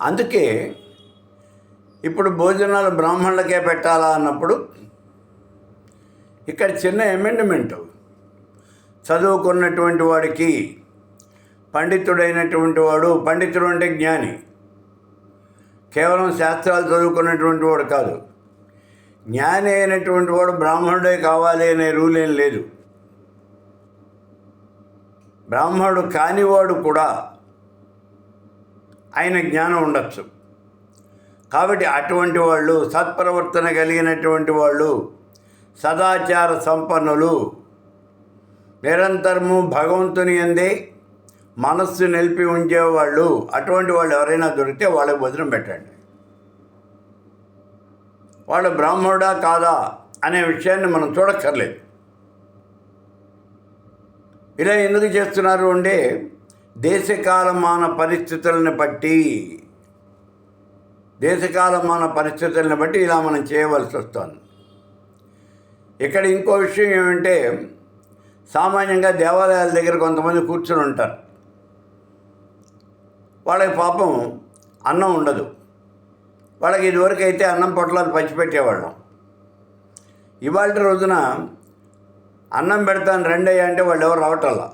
అందుకే ఇప్పుడు భోజనాలు బ్రాహ్మణులకే పెట్టాలా అన్నప్పుడు ఇక్కడ చిన్న అమెండ్మెంటు, చదువుకున్నటువంటి వాడికి, పండితుడైనటువంటి వాడు, పండితుడు అంటే జ్ఞాని, కేవలం శాస్త్రాలు చదువుకున్నటువంటి వాడు కాదు, జ్ఞాని అయినటువంటి వాడు బ్రాహ్మణుడే కావాలి అనే రూల్ ఏం లేదు. బ్రాహ్మణుడు కానివాడు కూడా ఆయన జ్ఞానం ఉండొచ్చు. కాబట్టి అటువంటి వాళ్ళు, సత్ప్రవర్తన కలిగినటువంటి వాళ్ళు, సదాచార సంపన్నులు, నిరంతరము భగవంతుని యందే మనస్సు నిలిపి ఉంచేవాళ్ళు, అటువంటి వాళ్ళు ఎవరైనా దొరికితే వాళ్ళకి భోజనం పెట్టండి. వాళ్ళు బ్రాహ్మణుడా కాదా అనే విషయాన్ని మనం చూడక్కర్లేదు. ఇలా ఎందుకు చేస్తున్నారు అంటే దేశకాలమాన పరిస్థితులను బట్టి ఇలా మనం చేయవలసి వస్తుంది. ఇక్కడ ఇంకో విషయం ఏమంటే, సామాన్యంగా దేవాలయాల దగ్గర కొంతమంది కూర్చుని ఉంటారు. వాళ్ళకి పాపం అన్నం ఉండదు. వాళ్ళకి ఇదివరకు అయితే అన్నం పొట్లాలు పంచిపెట్టేవాళ్ళం. ఇవాళ రోజున అన్నం పెడతాను రెండయ్యా అంటే వాళ్ళు ఎవరు రావటల్లా.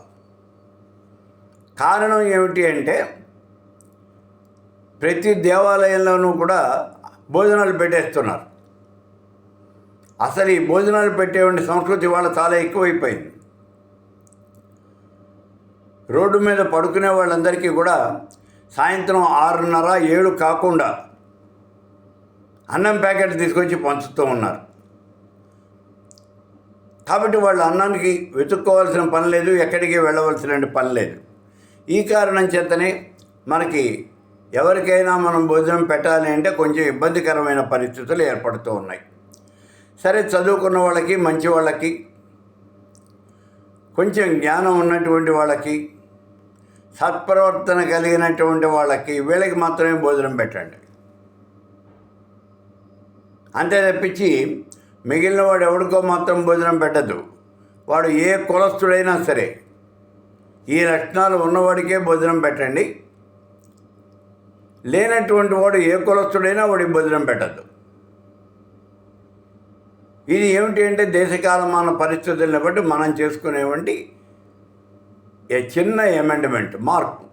కారణం ఏమిటి అంటే, ప్రతి దేవాలయంలోనూ కూడా భోజనాలు పెట్టేస్తున్నారు. అసలు ఈ భోజనాలు పెట్టేవంటి సంస్కృతి వాళ్ళ చాలా ఎక్కువైపోయింది. రోడ్డు మీద పడుకునే వాళ్ళందరికీ కూడా సాయంత్రం 6:30, 7 కాకుండా అన్నం ప్యాకెట్ తీసుకొచ్చి పంచుతూ ఉన్నారు. కాబట్టి వాళ్ళు అన్నానికి వెతుక్కోవాల్సిన పని లేదు, ఎక్కడికి వెళ్ళవలసిన పని లేదు. ఈ కారణం చేతనే మనకి ఎవరికైనా మనం భోజనం పెట్టాలి అంటే కొంచెం ఇబ్బందికరమైన పరిస్థితులు ఏర్పడుతూ ఉన్నాయి. సరే, చదువుకున్న వాళ్ళకి, మంచి వాళ్ళకి, కొంచెం జ్ఞానం ఉన్నటువంటి వాళ్ళకి, సత్ప్రవర్తన కలిగినటువంటి వాళ్ళకి, వీళ్ళకి మాత్రమే భోజనం పెట్టండి. అంతే తప్పించి మిగిలిన వాడు ఎవరికో మాత్రం భోజనం పెట్టద్దు. వాడు ఏ కులస్తుడైనా సరే ఈ లక్షణాలు ఉన్నవాడికే భోజనం పెట్టండి. లేనటువంటి వాడు ఏ కులస్తుడైనా వాడికి భోజనం పెట్టద్దు. ఇది ఏమిటి అంటే దేశకాలమాన పరిస్థితులను బట్టి మనం చేసుకునేవంటి చిన్న అమెండ్మెంట్, మార్పు.